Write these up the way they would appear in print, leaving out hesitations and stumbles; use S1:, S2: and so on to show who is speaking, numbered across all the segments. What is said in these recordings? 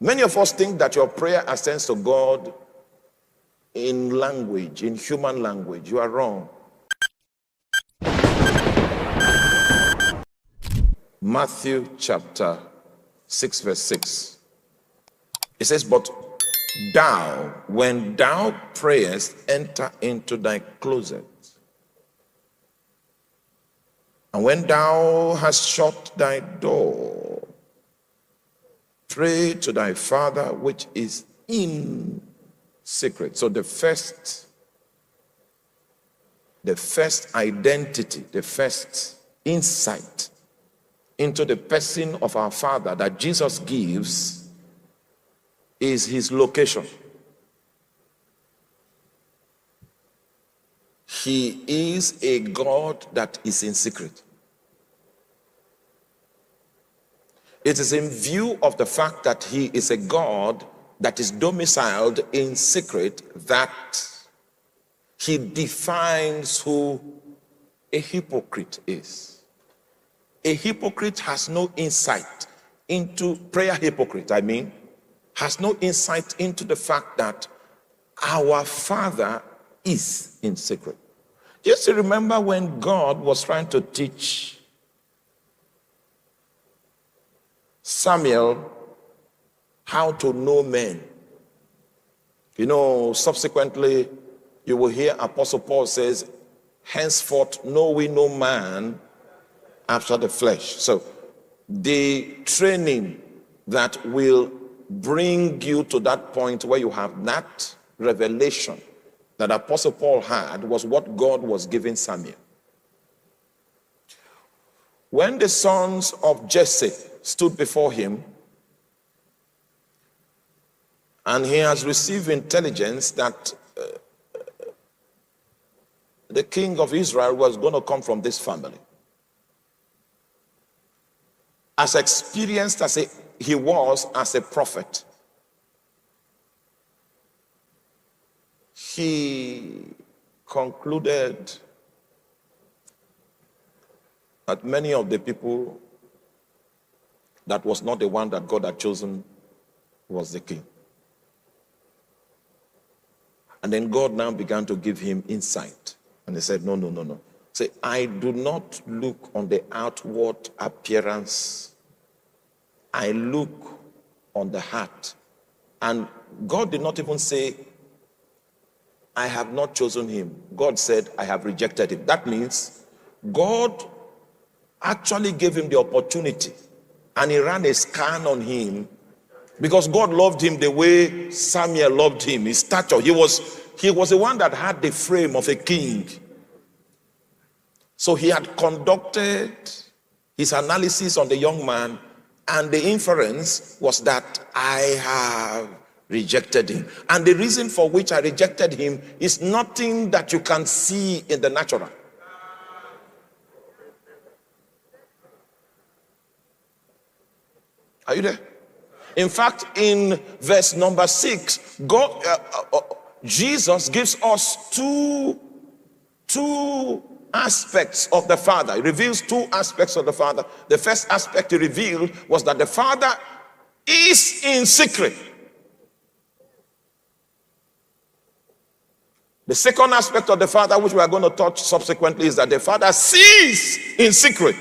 S1: Many of us think that your prayer ascends to God in language, in human language. You are wrong. Matthew chapter 6 verse 6. It says, but thou, when thou prayest, enter into thy closet. And when thou hast shut thy door, pray to thy Father which is in secret. So the first identity, the first insight into the person of our Father that Jesus gives is his location. He is a God that is in secret. It is in view of the fact that he is a God that is domiciled in secret that he defines who a hypocrite is. A hypocrite has no insight into, prayer hypocrite, has no insight into the fact that our Father is in secret. Just to remember when God was trying to teach Samuel how to know men. You know, subsequently, you will hear Apostle Paul says, henceforth know we no man after the flesh. So the training that will bring you to that point where you have that revelation that Apostle Paul had was what God was giving Samuel. When the sons of Jesse stood before him, and he has received intelligence that the king of Israel was going to come from this family. As experienced as he was as a prophet, he concluded that many of the people, that was not the one that God had chosen, was the king. And then God now began to give him insight. And he said, no. Say, I do not look on the outward appearance. I look on the heart. And God did not even say, I have not chosen him. God said, I have rejected him. That means God actually gave him the opportunity, and he ran a scan on him, because God loved him the way Samuel loved him. His stature, he was the one that had the frame of a king. So he had conducted his analysis on the young man, and the inference was that I have rejected him. And the reason for which I rejected him is nothing that you can see in the natural. Are you there? In fact, in verse number 6, Jesus gives us two aspects of the Father. He reveals two aspects of the Father. The first aspect he revealed was that the Father is in secret. The second aspect of the Father, which we are going to touch subsequently, is that the Father sees in secret.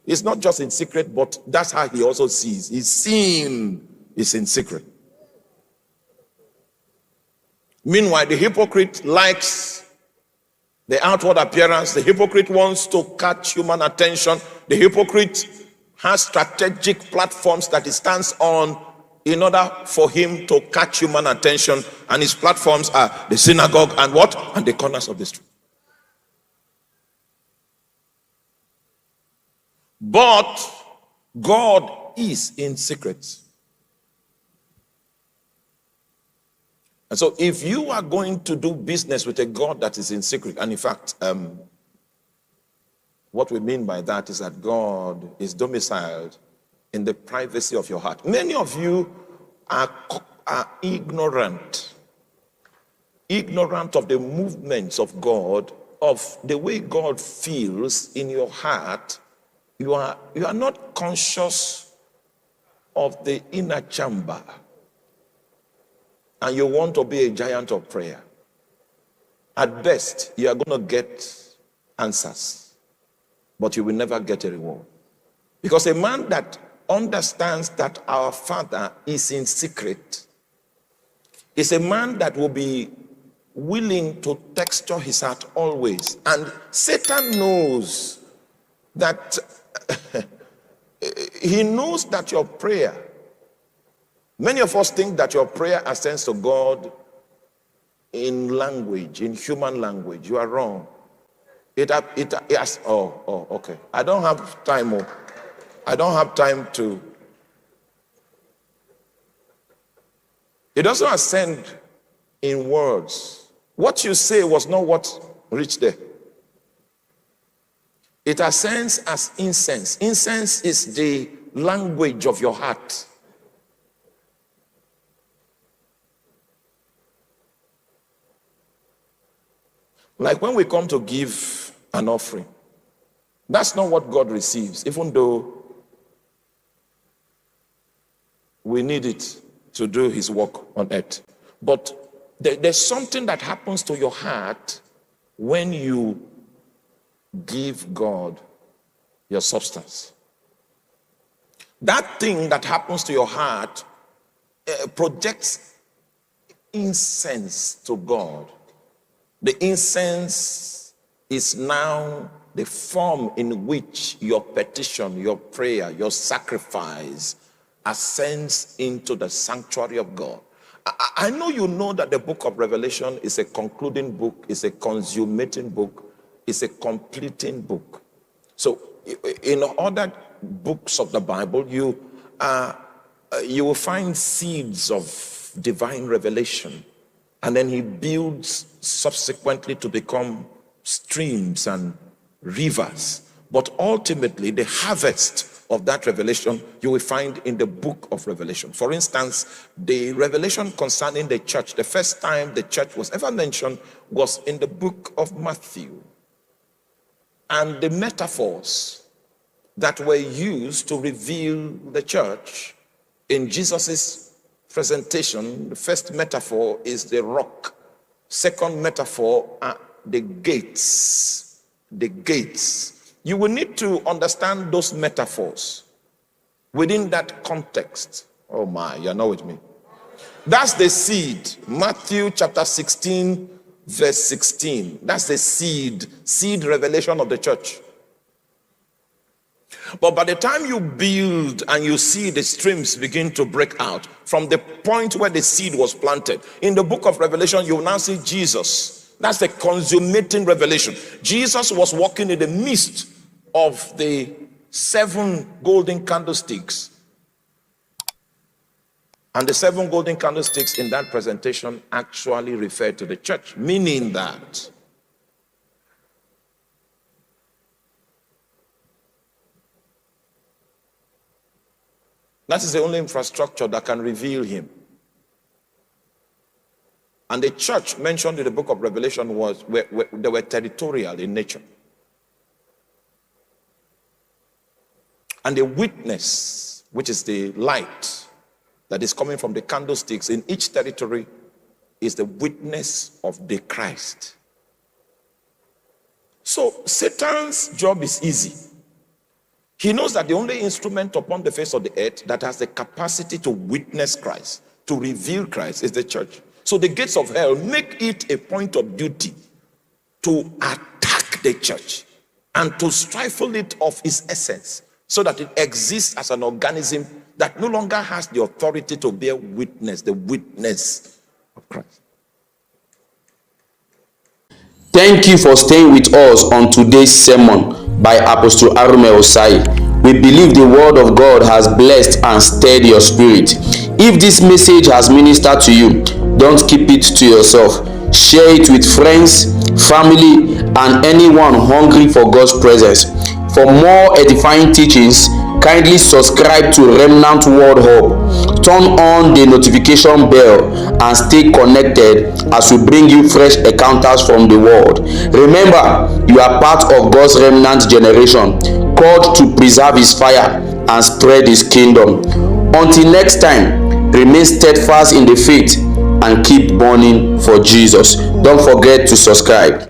S1: It's not just in secret, but that's how he also sees. His seeing is in secret. Meanwhile, the hypocrite likes the outward appearance. The hypocrite wants to catch human attention. The hypocrite has strategic platforms that he stands on in order for him to catch human attention. And his platforms are the synagogue and what? And the corners of the street. But God is in secret. And so if you are going to do business with a God that is in secret, and in fact, what we mean by that is that God is domiciled in the privacy of your heart. Many of you are ignorant of the movements of God, of the way God feels in your heart. You are not conscious of the inner chamber and you want to be a giant of prayer, at best, you are going to get answers, but you will never get a reward. Because a man that understands that our Father is in secret is a man that will be willing to texture his heart always. And Satan knows that he knows that your prayer, many of us think that your prayer ascends to God in language, in human language. You are wrong. Okay. I don't have time. I don't have time to. It doesn't ascend in words. What you say was not what reached there. It ascends as incense. Incense is the language of your heart. Like when we come to give an offering, that's not what God receives, even though we need it to do his work on earth. But there's something that happens to your heart when you give God your substance. That thing that happens to your heart projects incense to God. The incense is now the form in which your petition, your prayer, your sacrifice ascends into the sanctuary of God. I know you know that the book of Revelation is a concluding book, is a consummating book, is a completing book. So in other books of the Bible, you will find seeds of divine revelation, and then he builds subsequently to become streams and rivers. But ultimately, the harvest of that revelation you will find in the book of Revelation. For instance, the revelation concerning the church, the first time the church was ever mentioned was in the book of Matthew. And the metaphors that were used to reveal the church in Jesus's presentation, the first metaphor is the rock. Second metaphor are the gates. The gates. You will need to understand those metaphors within that context. Oh my, you're not with me. That's the seed. Matthew chapter 16, verse 16. That's the seed revelation of the church. But by the time you build and you see the streams begin to break out from the point where the seed was planted, in the book of Revelation, you will now see Jesus. That's the consummating revelation. Jesus was walking in the midst of the 7 golden candlesticks. And the 7 golden candlesticks in that presentation actually refer to the church, meaning that that is the only infrastructure that can reveal him. And the church mentioned in the book of Revelation they were territorial in nature. And the witness, which is the light that is coming from the candlesticks in each territory, is the witness of the Christ. So Satan's job is easy. He knows that the only instrument upon the face of the earth that has the capacity to witness Christ, to reveal Christ, is the church. So the gates of hell make it a point of duty to attack the church and to stifle it of its essence, so that it exists as an organism that no longer has the authority to bear witness, the witness of Christ.
S2: Thank you for staying with us on today's sermon by Apostle Arome Osayi. We believe the word of God has blessed and stirred your spirit. If this message has ministered to you, don't keep it to yourself. Share it with friends, family, and anyone hungry for God's presence. For more edifying teachings, kindly subscribe to Remnant World Hub. Turn on the notification bell and stay connected as we bring you fresh encounters from the world. Remember, you are part of God's remnant generation, called to preserve his fire and spread his kingdom. Until next time, remain steadfast in the faith and keep burning for Jesus. Don't forget to subscribe.